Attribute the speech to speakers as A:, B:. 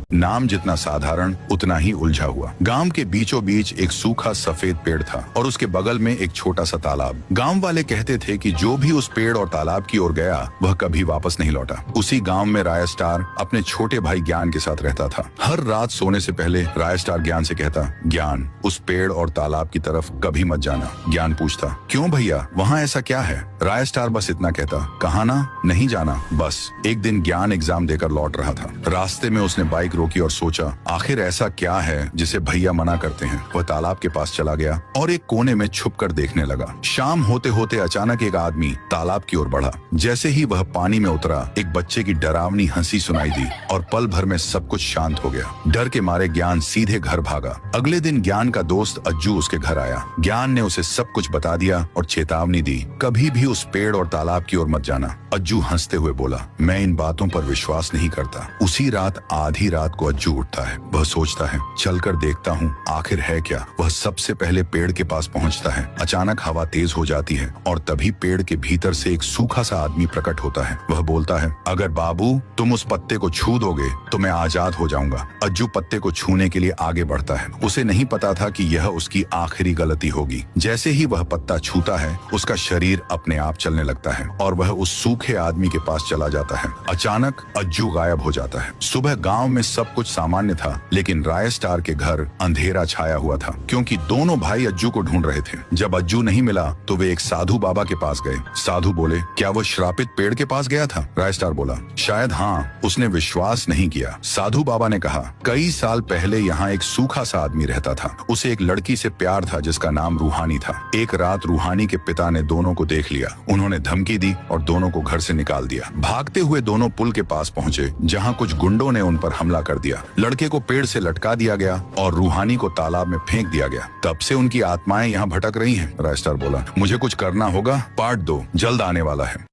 A: नाम जितना साधारण उतना ही उलझा हुआ। गांव के बीचों बीच एक सूखा सफेद पेड़ था और उसके बगल में एक छोटा सा तालाब। गांव वाले कहते थे कि जो भी उस पेड़ और तालाब की ओर गया वह कभी वापस नहीं लौटा। उसी गांव में राय स्टार अपने छोटे भाई ज्ञान के साथ रहता था। हर रात सोने से पहले राय स्टार ज्ञान से कहता, ज्ञान उस पेड़ और तालाब की तरफ कभी मत जाना। ज्ञान पूछता, क्यों भैया, वहाँ ऐसा क्या है? राय स्टार बस इतना कहता, कहा ना, नहीं जाना बस। एक दिन ज्ञान एग्जाम देकर लौट रहा था। रास्ते में उसने बाइक रोकी और सोचा, आखिर ऐसा क्या है जिसे भैया मना करते हैं। वह तालाब के पास चला गया और एक कोने में छुपकर देखने लगा। शाम होते होते अचानक एक आदमी तालाब की ओर बढ़ा। जैसे ही वह पानी में उतरा, एक बच्चे की डरावनी हंसी सुनाई दी और पल भर में सब कुछ शांत हो गया। डर के मारे ज्ञान सीधे घर भागा। अगले दिन ज्ञान का दोस्त अज्जू उसके घर आया। ज्ञान ने उसे सब कुछ बता दिया और चेतावनी दी, कभी भी उस पेड़ और तालाब की ओर मत जाना। अज्जू हंसते हुए बोला, मैं इन बातों पर विश्वास नहीं करता। उसी रात आधी रात को अज्जू उठता है। वह सोचता है, चलकर देखता हूँ आखिर है क्या। वह सबसे पहले पेड़ के पास पहुँचता है। अचानक हवा तेज हो जाती है और तभी पेड़ के भीतर से एक सूखा सा आदमी प्रकट होता है। वह बोलता है, अगर बाबू तुम उस पत्ते को छू दोगे तो मैं आजाद हो जाऊंगा। अज्जू पत्ते को छूने के लिए आगे बढ़ता है। उसे नहीं पता था कि यह उसकी आखिरी गलती होगी। जैसे ही वह पत्ता छूता है, उसका शरीर अपने आप चलने लगता है और वह उस सूखे आदमी के पास चला जाता है। अचानक अज्जू गायब हो जाता है। सुबह गांव में सब कुछ सामान्य था, लेकिन राय स्टार के घर अंधेरा छाया हुआ था, क्योंकि दोनों भाई अज्जू को ढूंढ रहे थे। जब अज्जू नहीं मिला तो वे एक साधु बाबा के पास गए। साधु बोले, क्या वो श्रापित पेड़ के पास गया था? राय स्टार बोला, शायद हाँ, उसने विश्वास नहीं किया। साधु बाबा ने कहा, कई साल पहले यहाँ एक सूखा सा आदमी रहता था। उसे एक लड़की से प्यार था जिसका नाम रूहानी था। एक रात रूहानी के पिता ने दोनों को देख लिया। उन्होंने धमकी दी और दोनों को घर से निकाल दिया। भागते हुए दोनों पुल के पास पहुंचे, जहां कुछ गुंडों ने उन पर हमला कर दिया। लड़के को पेड़ से लटका दिया गया और रूहानी को तालाब में फेंक दिया गया। तब से उनकी आत्माएं यहाँ भटक रही हैं। राय स्टार बोला, मुझे कुछ करना होगा। पार्ट 2 जल्द आने वाला है।